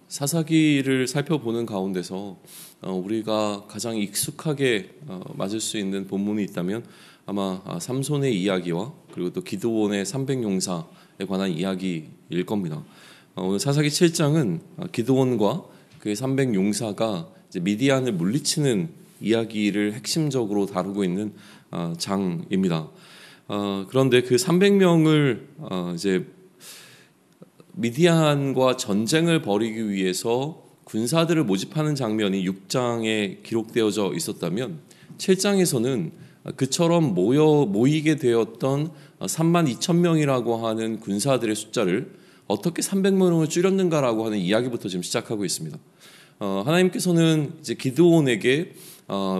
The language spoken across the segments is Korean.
사사기를 살펴보는 가운데서 우리가 가장 익숙하게 맞을 수 있는 본문이 있다면 아마 삼손의 이야기와 그리고 또 기드온의 300용사에 관한 이야기일 겁니다. 오늘 사사기 7장은 기드온과 그의 300용사가 이제 미디안을 물리치는 이야기를 핵심적으로 다루고 있는 장입니다. 그런데 그 300명을 이제 미디안과 전쟁을 벌이기 위해서 군사들을 모집하는 장면이 6장에 기록되어져 있었다면 7장에서는 그처럼 모이게 되었던 32,000명이라고 하는 군사들의 숫자를 어떻게 300명을 줄였는가라고 하는 이야기부터 지금 시작하고 있습니다. 하나님께서는 이제 기드온에게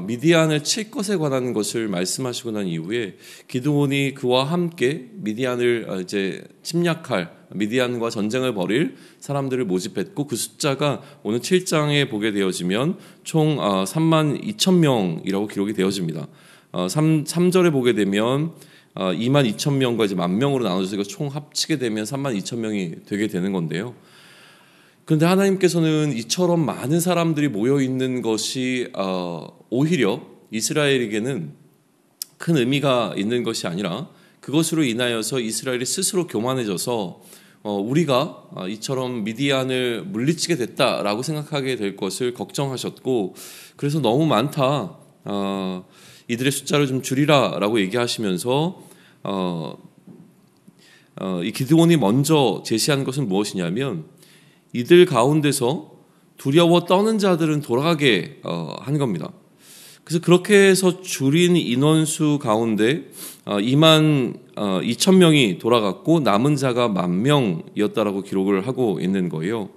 미디안을 칠 것에 관한 것을 말씀하시고 난 이후에 기드온이 그와 함께 미디안을 이제 침략할 미디안과 전쟁을 벌일 사람들을 모집했고 그 숫자가 오늘 7장에 보게 되어지면 총 32,000명이라고 기록이 되어집니다. 3절에 보게 되면 22,000명과 이제 10,000명으로 나눠져서 총 합치게 되면 32,000명이 되게 되는 건데요. 그런데 하나님께서는 이처럼 많은 사람들이 모여 있는 것이 오히려 이스라엘에게는 큰 의미가 있는 것이 아니라 그것으로 인하여서 이스라엘이 스스로 교만해져서 우리가 이처럼 미디안을 물리치게 됐다라고 생각하게 될 것을 걱정하셨고 그래서 너무 많다. 이들의 숫자를 좀 줄이라라고 얘기하시면서 이 기드온이 먼저 제시한 것은 무엇이냐면 이들 가운데서 두려워 떠는 자들은 돌아가게 한 겁니다. 그래서 그렇게 해서 줄인 인원수 가운데 22,000명이 돌아갔고 남은 자가 10,000명이었다라고 기록을 하고 있는 거예요.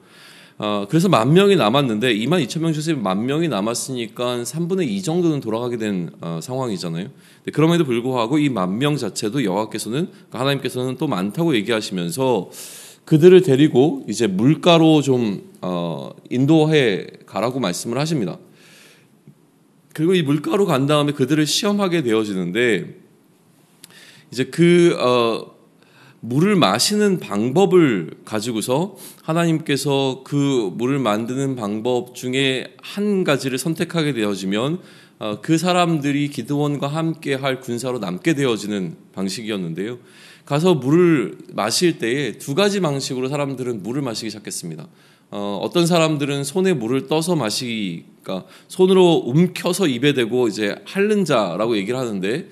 그래서 10,000명이 남았는데 22,000명 중에서 10,000명이 남았으니까 3분의 2 정도는 돌아가게 된 상황이잖아요. 그럼에도 불구하고 이 10,000명 자체도 여호와께서는 하나님께서는 또 많다고 얘기하시면서 그들을 데리고 이제 물가로 좀 인도해 가라고 말씀을 하십니다. 그리고 이 물가로 간 다음에 그들을 시험하게 되어지는데 이제 물을 마시는 방법을 가지고서 하나님께서 그 물을 만드는 방법 중에 한 가지를 선택하게 되어지면 그 사람들이 기드온과 함께 할 군사로 남게 되어지는 방식이었는데요. 가서 물을 마실 때에 두 가지 방식으로 사람들은 물을 마시기 시작했습니다. 어떤 사람들은 손에 물을 떠서 마시기가 손으로 움켜서 입에 대고 이제 핥는 자라고 얘기를 하는데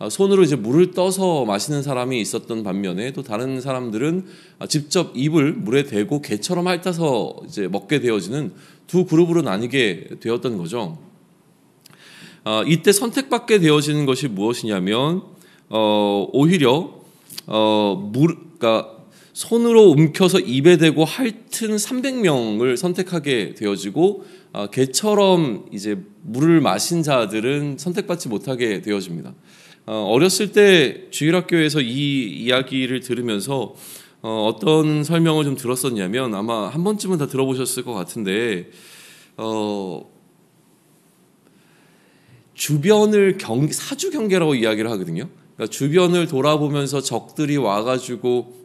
손으로 이제 물을 떠서 마시는 사람이 있었던 반면에 또 다른 사람들은 직접 입을 물에 대고 개처럼 핥아서 이제 먹게 되어지는 두 그룹으로 나뉘게 되었던 거죠. 이때 선택받게 되어지는 것이 무엇이냐면 오히려 그러니까 손으로 움켜서 입에 대고 핥은 300명을 선택하게 되어지고 개처럼 이제 물을 마신 자들은 선택받지 못하게 되어집니다. 어렸을 때 주일학교에서 이 이야기를 들으면서 어떤 설명을 좀 들었었냐면 아마 한 번쯤은 다 들어보셨을 것 같은데 주변을 사주 경계라고 이야기를 하거든요. 그러니까 주변을 돌아보면서 적들이 와가지고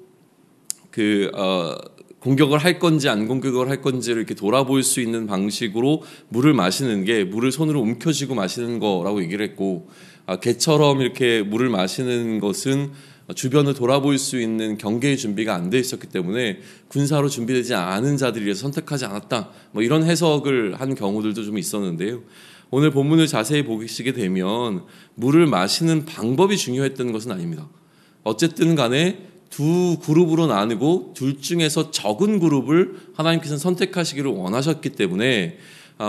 공격을 할 건지 안 공격을 할 건지를 이렇게 돌아볼 수 있는 방식으로 물을 마시는 게 물을 손으로 움켜쥐고 마시는 거라고 얘기를 했고 개처럼 이렇게 물을 마시는 것은 주변을 돌아볼 수 있는 경계의 준비가 안 돼 있었기 때문에 군사로 준비되지 않은 자들이 선택하지 않았다. 뭐 이런 해석을 한 경우들도 좀 있었는데요. 오늘 본문을 자세히 보시게 되면 물을 마시는 방법이 중요했던 것은 아닙니다. 어쨌든 간에 두 그룹으로 나누고 둘 중에서 적은 그룹을 하나님께서는 선택하시기를 원하셨기 때문에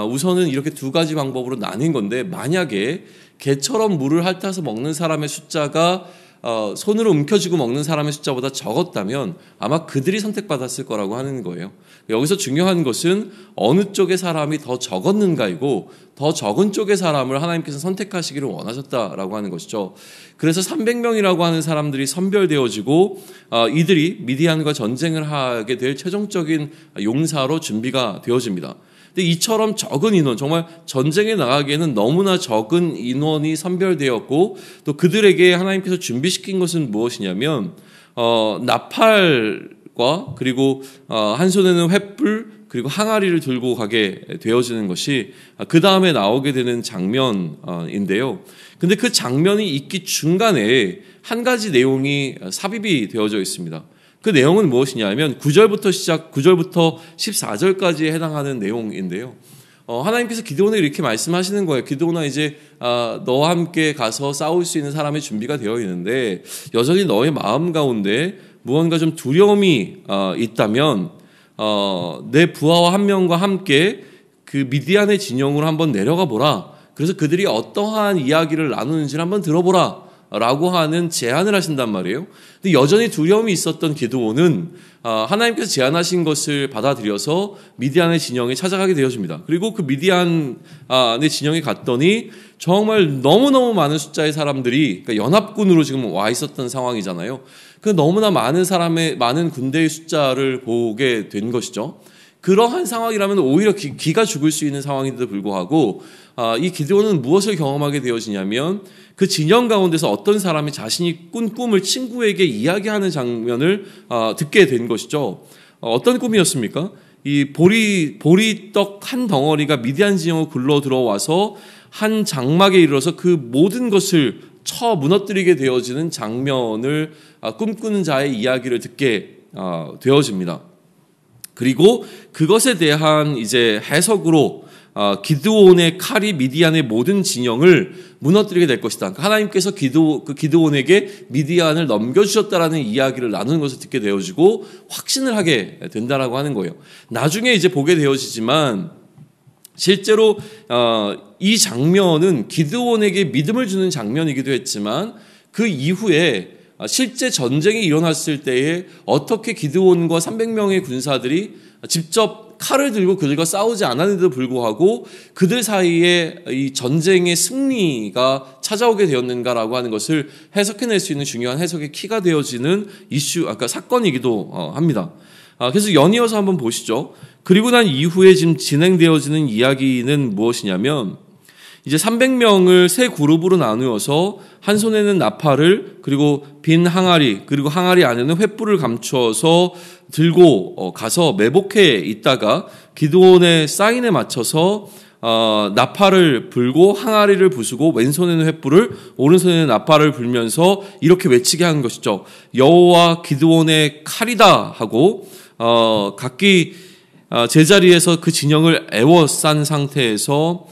우선은 이렇게 두 가지 방법으로 나뉜 건데 만약에 개처럼 물을 핥아서 먹는 사람의 숫자가 손으로 움켜쥐고 먹는 사람의 숫자보다 적었다면 아마 그들이 선택받았을 거라고 하는 거예요. 여기서 중요한 것은 어느 쪽의 사람이 더 적었는가이고 더 적은 쪽의 사람을 하나님께서 선택하시기를 원하셨다라고 하는 것이죠. 그래서 300명이라고 하는 사람들이 선별되어지고 이들이 미디안과 전쟁을 하게 될 최종적인 용사로 준비가 되어집니다. 근데 이처럼 적은 인원, 정말 전쟁에 나가기에는 너무나 적은 인원이 선별되었고 또 그들에게 하나님께서 준비시킨 것은 무엇이냐면 나팔과 그리고 한 손에는 횃불 그리고 항아리를 들고 가게 되어지는 것이 그 다음에 나오게 되는 장면인데요. 근데 그 장면이 있기 중간에 한 가지 내용이 삽입이 되어져 있습니다. 그 내용은 무엇이냐면 9절부터 14절까지에 해당하는 내용인데요. 하나님께서 기드온에게 이렇게 말씀하시는 거예요. 기드온아, 이제 너와 함께 가서 싸울 수 있는 사람의 준비가 되어 있는데 여전히 너의 마음 가운데 무언가 좀 두려움이 있다면 내 부하와 한 명과 함께 그 미디안의 진영으로 한번 내려가 보라. 그래서 그들이 어떠한 이야기를 나누는지를 한번 들어보라 라고 하는 제안을 하신단 말이에요. 근데 여전히 두려움이 있었던 기드온은 하나님께서 제안하신 것을 받아들여서 미디안의 진영에 찾아가게 되어집니다. 그리고 그 미디안의 진영에 갔더니 정말 너무너무 많은 숫자의 사람들이, 그러니까 연합군으로 지금 와 있었던 상황이잖아요. 그 너무나 많은 군대의 숫자를 보게 된 것이죠. 그러한 상황이라면 오히려 기가 죽을 수 있는 상황인데도 불구하고 이 기드온은 무엇을 경험하게 되어지냐면 그 진영 가운데서 어떤 사람이 자신이 꾼 꿈을 친구에게 이야기하는 장면을 듣게 된 것이죠. 어떤 꿈이었습니까? 이 보리떡 한 덩어리가 미디안 진영으로 굴러 들어와서 한 장막에 이르러서 그 모든 것을 쳐 무너뜨리게 되어지는 장면을 꿈꾸는 자의 이야기를 듣게 되어집니다. 그리고 그것에 대한 이제 해석으로 기드온의 칼이 미디안의 모든 진영을 무너뜨리게 될 것이다. 하나님께서 기드온에게 미디안을 넘겨주셨다라는 이야기를 나누는 것을 듣게 되어지고 확신을 하게 된다라고 하는 거예요. 나중에 이제 보게 되어지지만 실제로 이 장면은 기드온에게 믿음을 주는 장면이기도 했지만 그 이후에 실제 전쟁이 일어났을 때에 어떻게 기드온과 300명의 군사들이 직접 칼을 들고 그들과 싸우지 않았는데도 불구하고 그들 사이에 이 전쟁의 승리가 찾아오게 되었는가라고 하는 것을 해석해낼 수 있는 중요한 해석의 키가 되어지는 사건이기도 합니다. 그래서 연이어서 한번 보시죠. 그리고 난 이후에 지금 진행되어지는 이야기는 무엇이냐면 이제 300명을 세 그룹으로 나누어서 한 손에는 나팔을 그리고 빈 항아리 그리고 항아리 안에는 횃불을 감추어서 들고 가서 매복해 있다가 기드온의 사인에 맞춰서 나팔을 불고 항아리를 부수고 왼손에는 횃불을 오른손에는 나팔을 불면서 이렇게 외치게 하는 것이죠. 여호와 기드온의 칼이다 하고 각기 제자리에서 그 진영을 에워싼 상태에서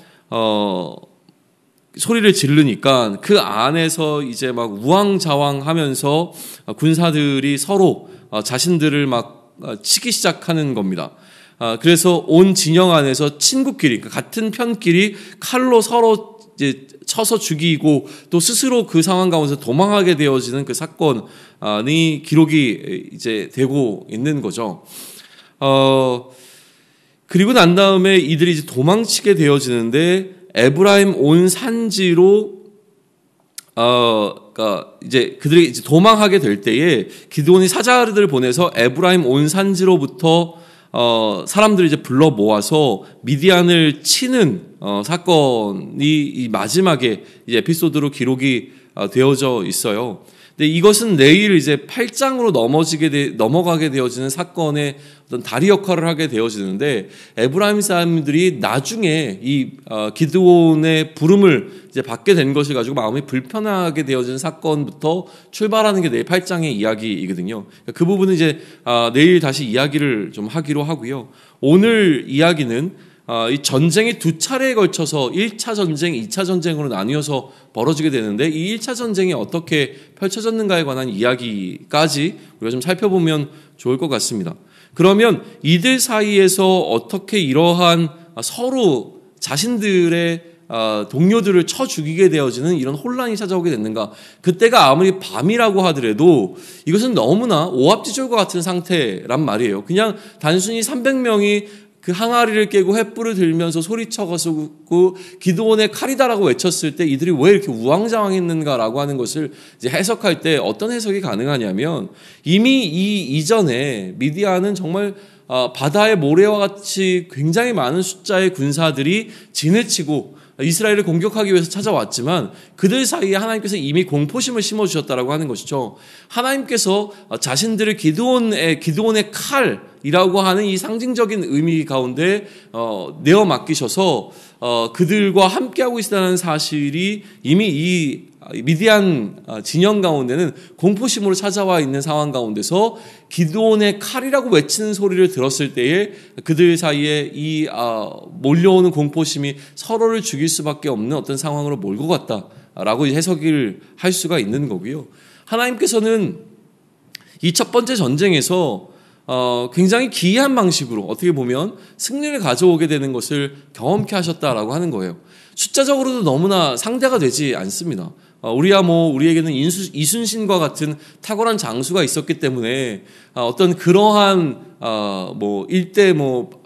소리를 지르니까 그 안에서 이제 막 우왕좌왕하면서 군사들이 서로 자신들을 막 치기 시작하는 겁니다. 그래서 온 진영 안에서 친구끼리, 같은 편끼리 칼로 서로 이제 쳐서 죽이고 또 스스로 그 상황 가운데서 도망하게 되어지는 그 사건이 기록이 이제 되고 있는 거죠. 그리고 난 다음에 이들이 이제 도망치게 되어지는데 에브라임 온 산지로 그러니까 이제 그들이 이제 도망하게 될 때에 기드온이 사자들을 보내서 에브라임 온 산지로부터 사람들을 이제 불러 모아서 미디안을 치는 사건이 이 마지막에 이제 에피소드로 기록이 되어져 있어요. 근데 이것은 내일 이제 8장으로 넘어가게 되어지는 사건의 어떤 다리 역할을 하게 되어지는데 에브라임 사람들이 나중에 이 기드온의 부름을 이제 받게 된 것을 가지고 마음이 불편하게 되어지는 사건부터 출발하는 게 내일 8장의 이야기이거든요. 그 부분은 이제 내일 다시 이야기를 좀 하기로 하고요. 오늘 이야기는 이 전쟁이 두 차례에 걸쳐서 1차 전쟁, 2차 전쟁으로 나뉘어서 벌어지게 되는데 이 1차 전쟁이 어떻게 펼쳐졌는가에 관한 이야기까지 우리가 좀 살펴보면 좋을 것 같습니다. 그러면 이들 사이에서 어떻게 이러한 서로 자신들의 동료들을 쳐 죽이게 되어지는 이런 혼란이 찾아오게 됐는가? 그때가 아무리 밤이라고 하더라도 이것은 너무나 오합지졸과 같은 상태란 말이에요. 그냥 단순히 300명이 그 항아리를 깨고 횃불을 들면서 소리쳐가지고 기드온의 칼이다라고 외쳤을 때 이들이 왜 이렇게 우왕좌왕했는가라고 하는 것을 이제 해석할 때 어떤 해석이 가능하냐면 이미 이전에 미디안은 정말 바다의 모래와 같이 굉장히 많은 숫자의 군사들이 진을 치고 이스라엘을 공격하기 위해서 찾아왔지만 그들 사이에 하나님께서 이미 공포심을 심어주셨다라고 하는 것이죠. 하나님께서 자신들을 기드온의 칼이라고 하는 이 상징적인 의미 가운데 내어 맡기셔서 그들과 함께하고 있다는 사실이 이미 이 미디안 진영 가운데는 공포심으로 찾아와 있는 상황 가운데서 기드온의 칼이라고 외치는 소리를 들었을 때에 그들 사이에 이 몰려오는 공포심이 서로를 죽일 수밖에 없는 어떤 상황으로 몰고 갔다라고 해석을 할 수가 있는 거고요. 하나님께서는 이 첫 번째 전쟁에서 굉장히 기이한 방식으로 어떻게 보면 승리를 가져오게 되는 것을 경험케 하셨다라고 하는 거예요. 숫자적으로도 너무나 상대가 되지 않습니다. 우리에게는 이순신과 같은 탁월한 장수가 있었기 때문에 어떤 그러한 1대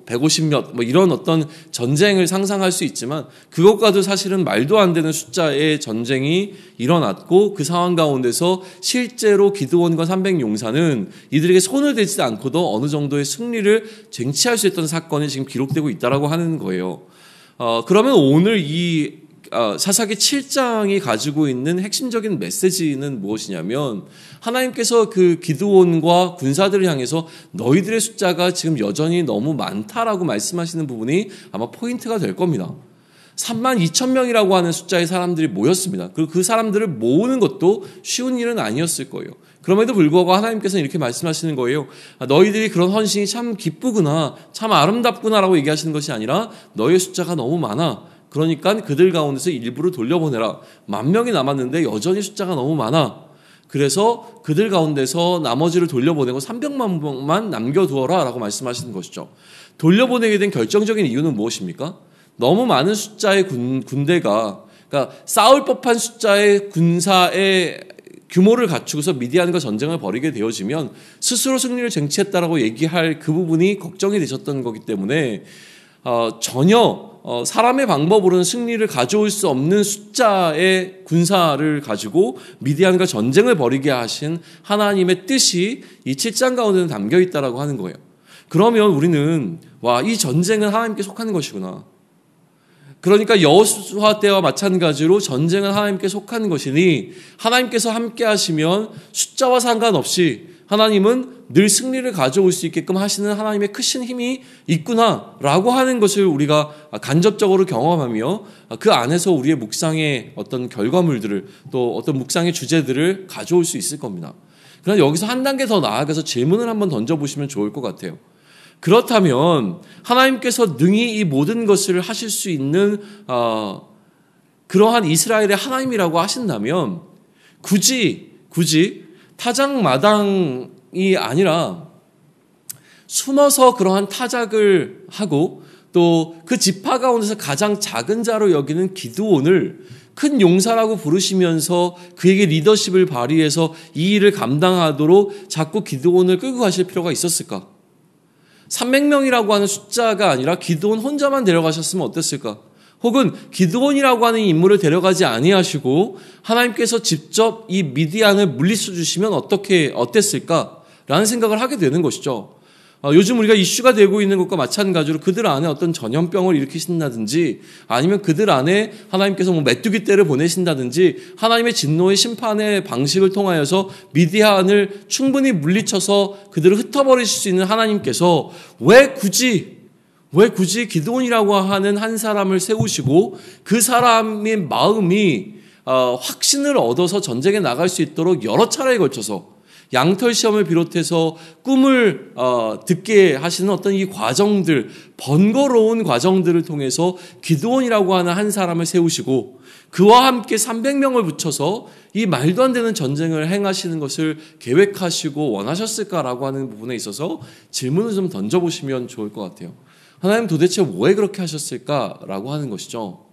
150몇 이런 어떤 전쟁을 상상할 수 있지만 그것과도 사실은 말도 안 되는 숫자의 전쟁이 일어났고 그 상황 가운데서 실제로 기드온과 300용사는 이들에게 손을 대지 않고도 어느 정도의 승리를 쟁취할 수 있던 사건이 지금 기록되고 있다라고 하는 거예요. 그러면 오늘 이 사사기 7장이 가지고 있는 핵심적인 메시지는 무엇이냐면 하나님께서 그 기드온과 군사들을 향해서 너희들의 숫자가 지금 여전히 너무 많다라고 말씀하시는 부분이 아마 포인트가 될 겁니다. 32,000명이라고 하는 숫자의 사람들이 모였습니다. 그리고 그 사람들을 모으는 것도 쉬운 일은 아니었을 거예요. 그럼에도 불구하고 하나님께서는 이렇게 말씀하시는 거예요. 너희들이 그런 헌신이 참 기쁘구나, 참 아름답구나라고 얘기하시는 것이 아니라 너희의 숫자가 너무 많아. 그러니까 그들 가운데서 일부를 돌려보내라. 10,000명이 남았는데 여전히 숫자가 너무 많아. 그래서 그들 가운데서 나머지를 돌려보내고 300만 명만 남겨두어라 라고 말씀하시는 것이죠. 돌려보내게 된 결정적인 이유는 무엇입니까? 너무 많은 숫자의 군대가, 그러니까 싸울 법한 숫자의 군사의 규모를 갖추고서 미디안과 전쟁을 벌이게 되어지면 스스로 승리를 쟁취했다라고 얘기할 그 부분이 걱정이 되셨던 거기 때문에 전혀 사람의 방법으로는 승리를 가져올 수 없는 숫자의 군사를 가지고 미디안과 전쟁을 벌이게 하신 하나님의 뜻이 이 7장 가운데는 담겨 있다라고 하는 거예요. 그러면 우리는 이 전쟁은 하나님께 속하는 것이구나. 그러니까 여호수아 때와 마찬가지로 전쟁은 하나님께 속하는 것이니 하나님께서 함께 하시면 숫자와 상관없이 하나님은 늘 승리를 가져올 수 있게끔 하시는 하나님의 크신 힘이 있구나라고 하는 것을 우리가 간접적으로 경험하며 그 안에서 우리의 묵상의 어떤 결과물들을 또 어떤 묵상의 주제들을 가져올 수 있을 겁니다. 그러나 여기서 한 단계 더 나아가서 질문을 한번 던져보시면 좋을 것 같아요. 그렇다면 하나님께서 능히 이 모든 것을 하실 수 있는 그러한 이스라엘의 하나님이라고 하신다면 굳이 타작마당이 아니라 숨어서 그러한 타작을 하고 또 그 지파 가운데서 가장 작은 자로 여기는 기드온을 큰 용사라고 부르시면서 그에게 리더십을 발휘해서 이 일을 감당하도록 자꾸 기드온을 끌고 가실 필요가 있었을까? 300명이라고 하는 숫자가 아니라 기드온 혼자만 데려가셨으면 어땠을까? 혹은 기드온이라고 하는 인물을 데려가지 아니하시고 하나님께서 직접 이 미디안을 물리쳐 주시면 어땠을까라는 생각을 하게 되는 것이죠. 요즘 우리가 이슈가 되고 있는 것과 마찬가지로 그들 안에 어떤 전염병을 일으키신다든지 아니면 그들 안에 하나님께서 메뚜기 떼를 보내신다든지 하나님의 진노의 심판의 방식을 통하여서 미디안을 충분히 물리쳐서 그들을 흩어버리실 수 있는 하나님께서 왜 굳이 기드온이라고 하는 한 사람을 세우시고 그 사람의 마음이 확신을 얻어서 전쟁에 나갈 수 있도록 여러 차례에 걸쳐서 양털 시험을 비롯해서 꿈을 듣게 하시는 어떤 이 과정들, 번거로운 과정들을 통해서 기드온이라고 하는 한 사람을 세우시고 그와 함께 300명을 붙여서 이 말도 안 되는 전쟁을 행하시는 것을 계획하시고 원하셨을까라고 하는 부분에 있어서 질문을 좀 던져보시면 좋을 것 같아요. 하나님 도대체 왜 그렇게 하셨을까라고 하는 것이죠.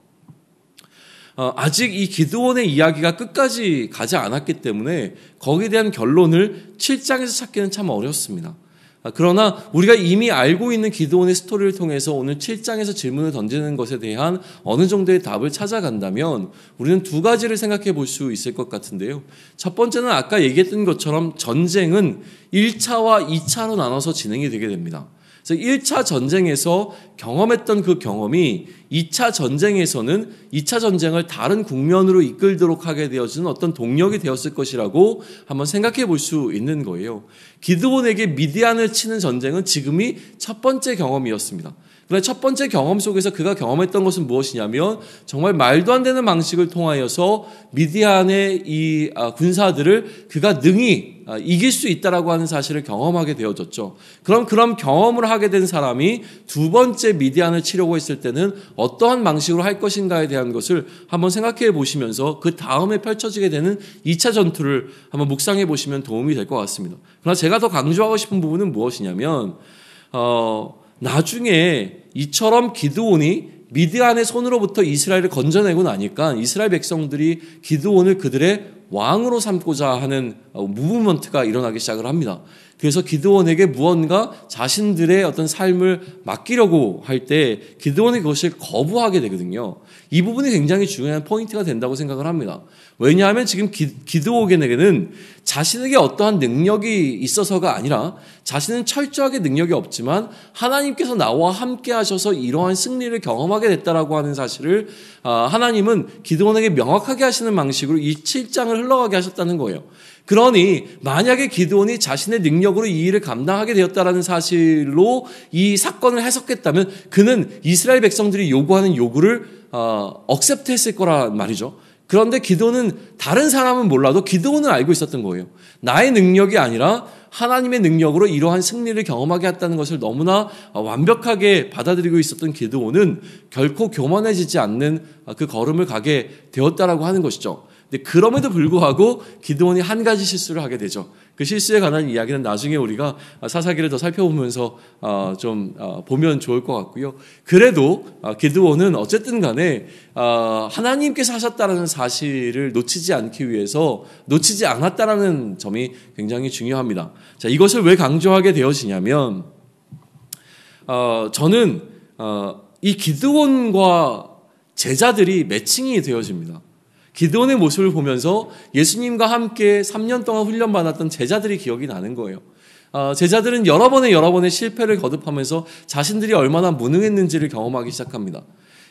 아직 이 기드온의 이야기가 끝까지 가지 않았기 때문에 거기에 대한 결론을 7장에서 찾기는 참 어렵습니다. 그러나 우리가 이미 알고 있는 기드온의 스토리를 통해서 오늘 7장에서 질문을 던지는 것에 대한 어느 정도의 답을 찾아간다면 우리는 두 가지를 생각해 볼 수 있을 것 같은데요. 첫 번째는 아까 얘기했던 것처럼 전쟁은 1차와 2차로 나눠서 진행이 되게 됩니다. 그래서 1차 전쟁에서 경험했던 그 경험이 2차 전쟁에서는 2차 전쟁을 다른 국면으로 이끌도록 하게 되어지는 어떤 동력이 되었을 것이라고 한번 생각해 볼 수 있는 거예요. 기드온에게 미디안을 치는 전쟁은 지금이 첫 번째 경험이었습니다. 그러나 첫 번째 경험 속에서 그가 경험했던 것은 무엇이냐면 정말 말도 안 되는 방식을 통하여서 미디안의 이 군사들을 그가 능히 이길 수 있다라고 하는 사실을 경험하게 되어졌죠. 그럼 경험을 하게 된 사람이 두 번째 미디안을 치려고 했을 때는 어떠한 방식으로 할 것인가에 대한 것을 한번 생각해 보시면서 그 다음에 펼쳐지게 되는 2차 전투를 한번 묵상해 보시면 도움이 될 것 같습니다. 그러나 제가 더 강조하고 싶은 부분은 무엇이냐면 나중에 이처럼 기드온이 미드안의 손으로부터 이스라엘을 건져내고 나니까 이스라엘 백성들이 기드온을 그들의 왕으로 삼고자 하는 무브먼트가 일어나기 시작을 합니다. 그래서 기드온에게 무언가 자신들의 어떤 삶을 맡기려고 할 때 기드온이 그것을 거부하게 되거든요. 이 부분이 굉장히 중요한 포인트가 된다고 생각을 합니다. 왜냐하면 지금 기드온에게는 자신에게 어떠한 능력이 있어서가 아니라 자신은 철저하게 능력이 없지만 하나님께서 나와 함께 하셔서 이러한 승리를 경험하게 됐다라고 하는 사실을 하나님은 기드온에게 명확하게 하시는 방식으로 이 7장을 흘러가게 하셨다는 거예요. 그러니 만약에 기드온이 자신의 능력으로 이 일을 감당하게 되었다라는 사실로 이 사건을 해석했다면 그는 이스라엘 백성들이 요구하는 요구를 억셉트 했을 거란 말이죠. 그런데 기드온은 다른 사람은 몰라도 기드온은 알고 있었던 거예요. 나의 능력이 아니라 하나님의 능력으로 이러한 승리를 경험하게 했다는 것을 너무나 완벽하게 받아들이고 있었던 기드온은 결코 교만해지지 않는 그 걸음을 가게 되었다라고 하는 것이죠. 근데 그럼에도 불구하고 기드온이 한 가지 실수를 하게 되죠. 그 실수에 관한 이야기는 나중에 우리가 사사기를 더 살펴보면서 좀 보면 좋을 것 같고요. 그래도 기드온은 어쨌든 간에 하나님께서 하셨다는 사실을 놓치지 않기 위해서 놓치지 않았다라는 점이 굉장히 중요합니다. 자, 이것을 왜 강조하게 되어지냐면 저는 이 기드온과 제자들이 매칭이 되어집니다. 기드온의 모습을 보면서 예수님과 함께 3년 동안 훈련받았던 제자들이 기억이 나는 거예요. 제자들은 여러 번의 실패를 거듭하면서 자신들이 얼마나 무능했는지를 경험하기 시작합니다.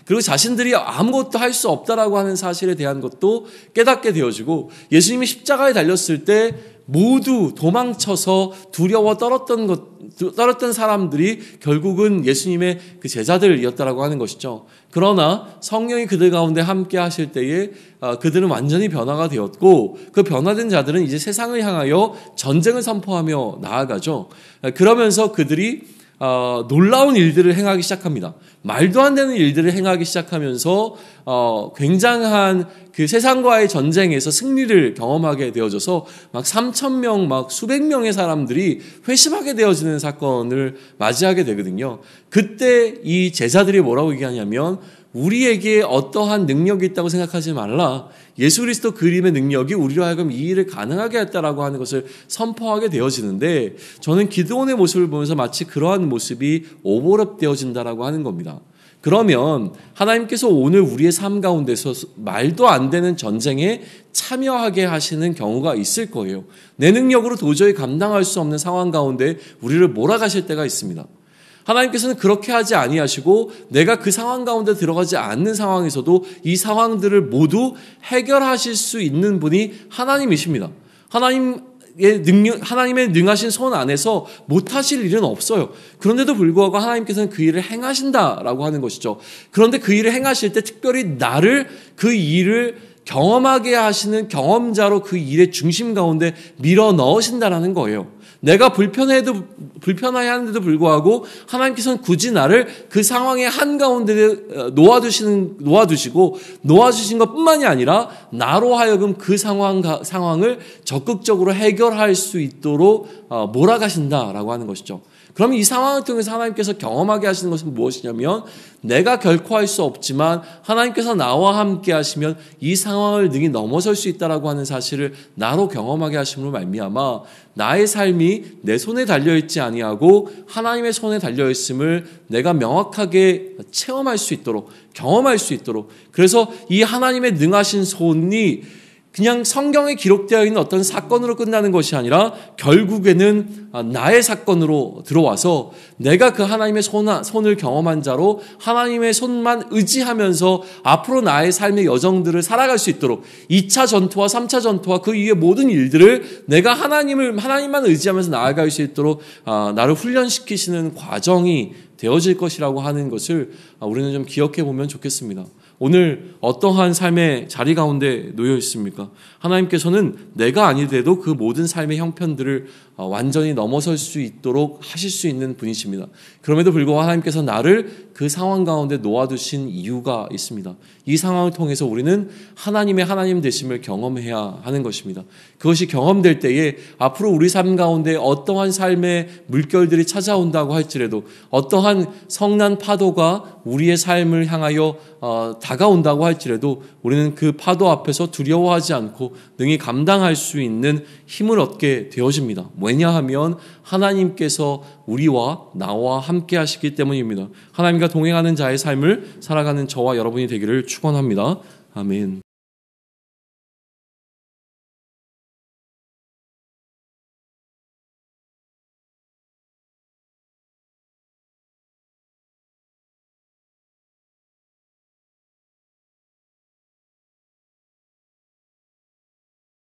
그리고 자신들이 아무것도 할 수 없다라고 하는 사실에 대한 것도 깨닫게 되어지고 예수님이 십자가에 달렸을 때 모두 도망쳐서 두려워 떨었던 사람들이 결국은 예수님의 그 제자들이었다라고 하는 것이죠. 그러나 성령이 그들 가운데 함께 하실 때에 그들은 완전히 변화가 되었고 그 변화된 자들은 이제 세상을 향하여 전쟁을 선포하며 나아가죠. 그러면서 그들이 놀라운 일들을 행하기 시작합니다. 말도 안 되는 일들을 행하기 시작하면서 굉장한 그 세상과의 전쟁에서 승리를 경험하게 되어져서 막 3,000명, 막 수백 명의 사람들이 회심하게 되어지는 사건을 맞이하게 되거든요. 그때 이 제자들이 뭐라고 얘기하냐면 우리에게 어떠한 능력이 있다고 생각하지 말라. 예수 그리스도 그림의 능력이 우리로 하여금 이 일을 가능하게 했다라고 하는 것을 선포하게 되어지는데 저는 기드온의 모습을 보면서 마치 그러한 모습이 오버랩되어진다라고 하는 겁니다. 그러면 하나님께서 오늘 우리의 삶 가운데서 말도 안 되는 전쟁에 참여하게 하시는 경우가 있을 거예요. 내 능력으로 도저히 감당할 수 없는 상황 가운데 우리를 몰아가실 때가 있습니다. 하나님께서는 그렇게 하지 아니하시고 내가 그 상황 가운데 들어가지 않는 상황에서도 이 상황들을 모두 해결하실 수 있는 분이 하나님이십니다. 하나님의 능하신 손 안에서 못하실 일은 없어요. 그런데도 불구하고 하나님께서는 그 일을 행하신다라고 하는 것이죠. 그런데 그 일을 행하실 때 특별히 나를 그 일을 경험하게 하시는 경험자로 그 일의 중심 가운데 밀어 넣으신다라는 거예요. 내가 불편해하는데도 불구하고 하나님께서는 굳이 나를 그 상황의 한가운데 놓아두시고 놓아주신 것뿐만이 아니라 나로 하여금 그 상황을 적극적으로 해결할 수 있도록 몰아가신다라고 하는 것이죠. 그럼 이 상황을 통해서 하나님께서 경험하게 하시는 것은 무엇이냐면 내가 결코 할 수 없지만 하나님께서 나와 함께 하시면 이 상황을 능히 넘어설 수 있다라고 하는 사실을 나로 경험하게 하심으로 말미암아 나의 삶이 내 손에 달려있지 아니하고 하나님의 손에 달려있음을 내가 명확하게 체험할 수 있도록 경험할 수 있도록 그래서 이 하나님의 능하신 손이 그냥 성경에 기록되어 있는 어떤 사건으로 끝나는 것이 아니라 결국에는 나의 사건으로 들어와서 내가 그 하나님의 손을 경험한 자로 하나님의 손만 의지하면서 앞으로 나의 삶의 여정들을 살아갈 수 있도록 2차 전투와 3차 전투와 그 이후의 모든 일들을 내가 하나님만 의지하면서 나아갈 수 있도록 나를 훈련시키시는 과정이 되어질 것이라고 하는 것을 우리는 좀 기억해 보면 좋겠습니다. 오늘 어떠한 삶의 자리 가운데 놓여 있습니까? 하나님께서는 내가 아니더라도 그 모든 삶의 형편들을 완전히 넘어설 수 있도록 하실 수 있는 분이십니다. 그럼에도 불구하고 하나님께서 나를 그 상황 가운데 놓아두신 이유가 있습니다. 이 상황을 통해서 우리는 하나님의 하나님 되심을 경험해야 하는 것입니다. 그것이 경험될 때에 앞으로 우리 삶 가운데 어떠한 삶의 물결들이 찾아온다고 할지라도 어떠한 성난 파도가 우리의 삶을 향하여 다가온다고 할지라도 우리는 그 파도 앞에서 두려워하지 않고 능히 감당할 수 있는 힘을 얻게 되어집니다. 왜냐하면 하나님께서 우리와 나와 함께 하시기 때문입니다. 하나님과 동행하는 자의 삶을 살아가는 저와 여러분이 되기를 축원합니다. 아멘.